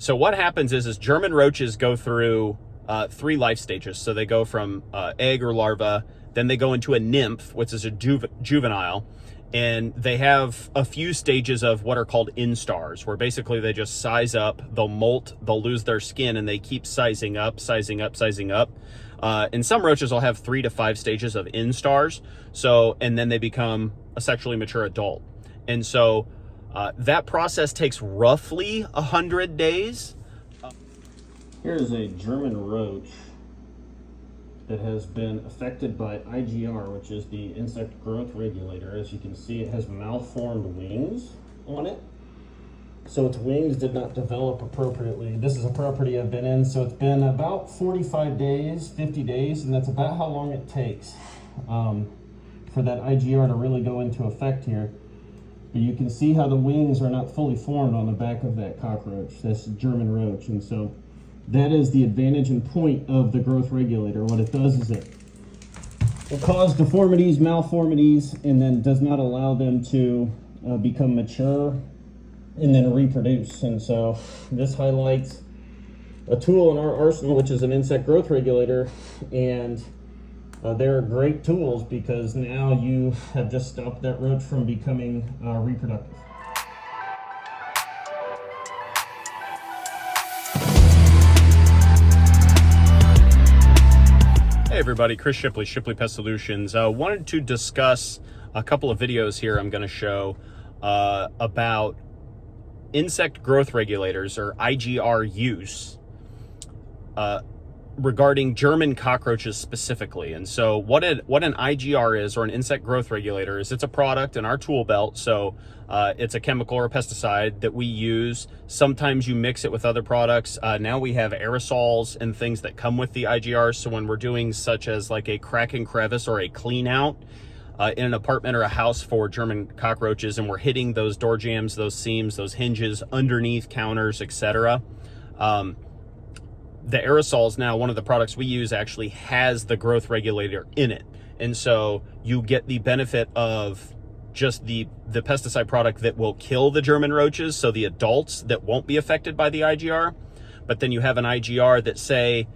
So what happens is German roaches go through three life stages. So they go from egg or larva, then they go into a nymph, which is a juvenile, and they have a few stages of what are called instars, where basically they just size up, they'll molt, they'll lose their skin, and they keep sizing up, sizing up, sizing up. And some roaches will have 3 to 5 stages of instars. So, and then they become a sexually mature adult. And so that process takes roughly 100 days. Here's a German roach that has been affected by IGR, which is the Insect Growth Regulator. As you can see, it has malformed wings on it. So its wings did not develop appropriately. This is a property I've been in, so it's been about 45 days, 50 days, and that's about how long it takes for that IGR to really go into effect here. But you can see how the wings are not fully formed on the back of that cockroach, this German roach. And so that is the advantage and point of the growth regulator. What it does is it will cause deformities, malformities, and then does not allow them to become mature and then reproduce. And so this highlights a tool in our arsenal, which is an insect growth regulator. And they're great tools because now you have just stopped that roach from becoming reproductive. Hey everybody, Chris Shipley, Shipley Pest Solutions. Wanted to discuss a couple of videos here I'm going to show about insect growth regulators, or IGR use, regarding German cockroaches specifically. And so what an IGR is, or an insect growth regulator, is it's a product in our tool belt. So it's a chemical or a pesticide that we use. Sometimes you mix it with other products. Now we have aerosols and things that come with the IGRs. So when we're doing such as like a crack and crevice or a clean out in an apartment or a house for German cockroaches, and we're hitting those door jambs, those seams, those hinges, underneath counters, etc. The aerosols, now one of the products we use actually has the growth regulator in it. And so you get the benefit of just the pesticide product that will kill the German roaches, so the adults that won't be affected by the IGR. But then you have an IGR that, say,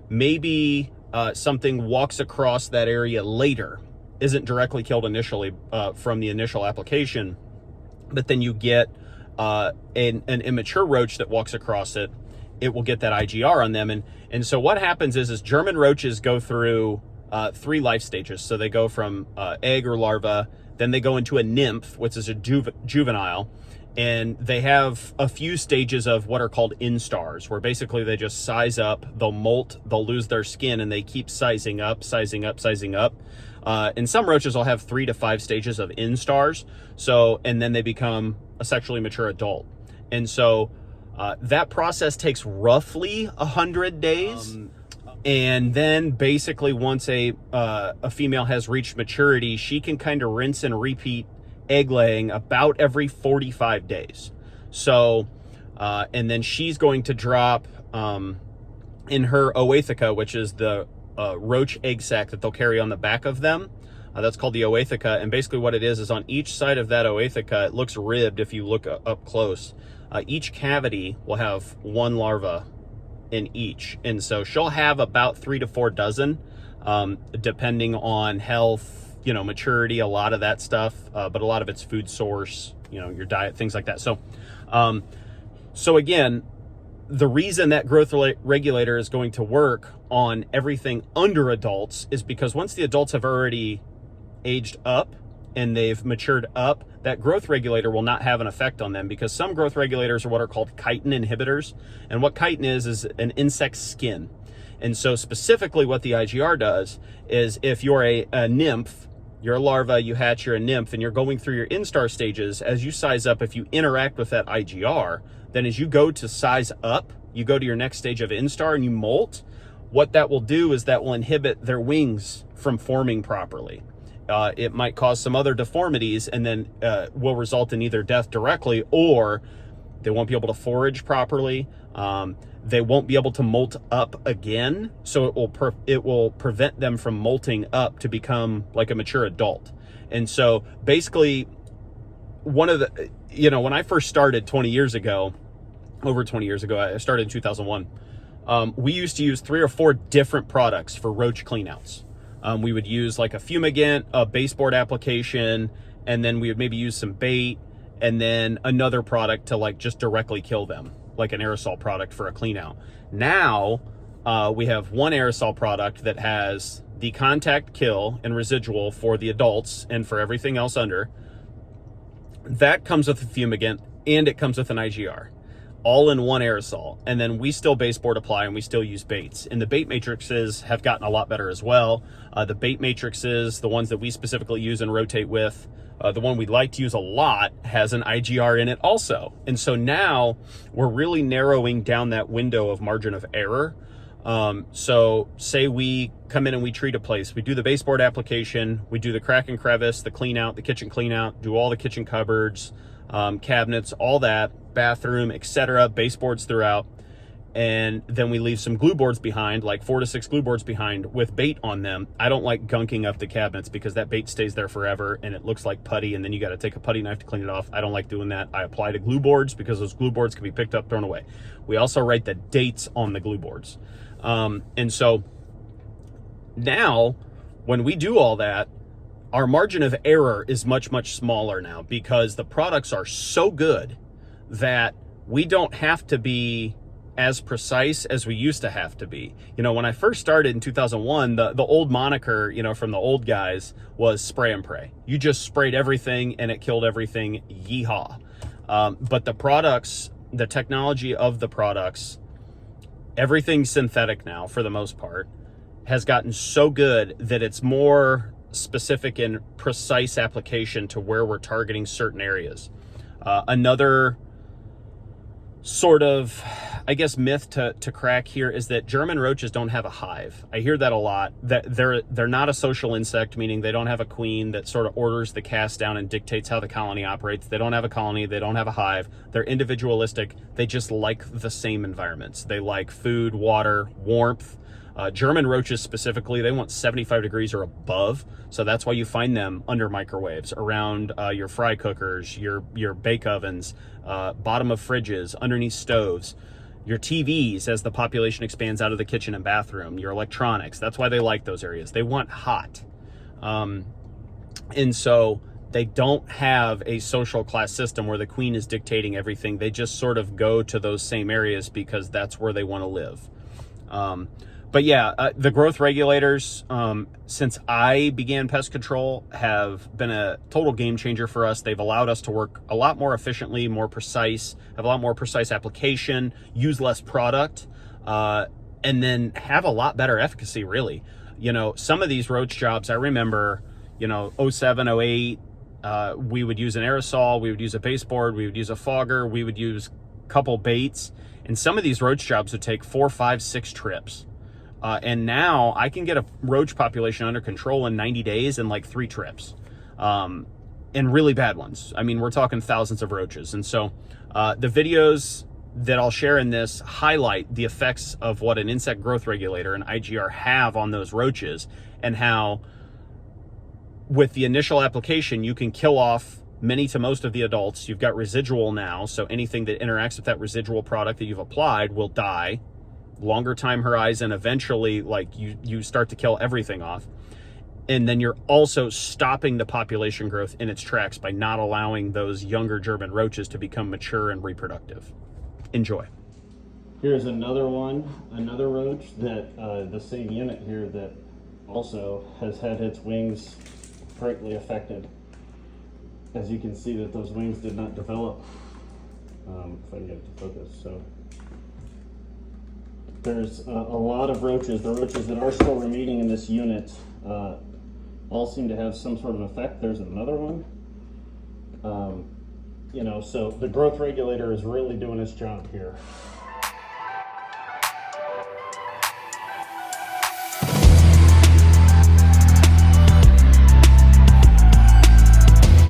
maybe something walks across that area later, isn't directly killed initially from the initial application, but then you get an immature roach that walks across it. It will get that IGR on them. And so what happens is German roaches go through 3 life stages. So they go from egg or larva, then they go into a nymph, which is a juvenile, and they have a few stages of what are called instars, where basically they just size up, they'll molt, they'll lose their skin, and they keep sizing up, sizing up, sizing up. And some roaches will have 3 to 5 stages of instars. So, and then they become a sexually mature adult. And so that process takes roughly 100 days. And then basically once a female has reached maturity, she can kind of rinse and repeat egg laying about every 45 days. So, and then she's going to drop in her oetheca, which is the roach egg sac that they'll carry on the back of them. That's called the oetheca. And basically what it is on each side of that oetheca, it looks ribbed if you look up close. Each cavity will have 1 larva in each. And so she'll have about 3 to 4 dozen, depending on health, maturity, a lot of that stuff. But a lot of it's food source, your diet, things like that. So, so again, the reason that growth regulator is going to work on everything under adults is because once the adults have already aged up and they've matured up, that growth regulator will not have an effect on them, because some growth regulators are what are called chitin inhibitors. And what chitin is an insect's skin. And so specifically what the IGR does is, if you're a nymph, you're a larva, you hatch, you're a nymph, and you're going through your instar stages, as you size up, if you interact with that IGR, then as you go to size up, you go to your next stage of instar and you molt, what that will do is that will inhibit their wings from forming properly. It might cause some other deformities, and then will result in either death directly, or they won't be able to forage properly. They won't be able to molt up again, so it will prevent them from molting up to become like a mature adult. And so basically, one of the, when I first started 20 years ago, over 20 years ago. I started in 2001. We used to use 3 or 4 different products for roach cleanouts. We would use like a fumigant, a baseboard application, and then we would maybe use some bait, and then another product to like just directly kill them, like an aerosol product for a cleanout. Now we have one aerosol product that has the contact kill and residual for the adults and for everything else under. That comes with a fumigant, and it comes with an IGR, all in one aerosol. And then we still baseboard apply, and we still use baits. And the bait matrices have gotten a lot better as well. The bait matrices, the ones that we specifically use and rotate with, the one we like to use a lot has an IGR in it also. And so now we're really narrowing down that window of margin of error. So say we come in and we treat a place, we do the baseboard application, we do the crack and crevice, the clean out, the kitchen clean out, do all the kitchen cupboards, cabinets, all that, bathroom, etc., baseboards throughout. And then we leave some glue boards behind, like 4 to 6 glue boards behind with bait on them. I don't like gunking up the cabinets because that bait stays there forever and it looks like putty, and then you got to take a putty knife to clean it off. I don't like doing that. I apply to glue boards because those glue boards can be picked up, thrown away. We also write the dates on the glue boards. And so now when we do all that, our margin of error is much, much smaller now because the products are so good that we don't have to be as precise as we used to have to be. You know, when I first started in 2001, the old moniker, you know, from the old guys was spray and pray. You just sprayed everything and it killed everything. Yeehaw. But the products, the technology of the products, everything's synthetic now for the most part, has gotten so good that it's more specific and precise application to where we're targeting certain areas. Another sort of, I guess, myth to crack here is that German roaches don't have a hive. I hear that a lot, that they're not a social insect, meaning they don't have a queen that sort of orders the cast down and dictates how the colony operates. They don't have a colony, they don't have a hive. They're individualistic. They just like the same environments. They like food, water, warmth. German roaches specifically, they want 75 degrees or above. So that's why you find them under microwaves, around your fry cookers, your bake ovens, bottom of fridges, underneath stoves, your TVs as the population expands out of the kitchen and bathroom, your electronics. That's why they like those areas. They want hot. And so they don't have a social class system where the queen is dictating everything. They just sort of go to those same areas because that's where they want to live. But yeah, the growth regulators, since I began pest control, have been a total game changer for us. They've allowed us to work a lot more efficiently, more precise, have a lot more precise application, use less product, and then have a lot better efficacy, really. You know, some of these roach jobs, I remember, you know, 07, 08, we would use an aerosol, we would use a baseboard, we would use a fogger, we would use a couple baits, and some of these roach jobs would take 4, 5, 6 trips. And now I can get a roach population under control in 90 days in like 3 trips, and really bad ones. I mean, we're talking thousands of roaches. And so the videos that I'll share in this highlight the effects of what an insect growth regulator, an IGR, have on those roaches, and how with the initial application, you can kill off many to most of the adults. You've got residual now, so anything that interacts with that residual product that you've applied will die. Longer time horizon, eventually, like you start to kill everything off. And then you're also stopping the population growth in its tracks by not allowing those younger German roaches to become mature and reproductive. Enjoy. Here's another one, another roach that the same unit here that also has had its wings greatly affected. As you can see that those wings did not develop. If I can get it to focus, so. There's a lot of roaches. The roaches that are still remaining in this unit all seem to have some sort of effect. There's another one. You know, so the growth regulator is really doing its job here.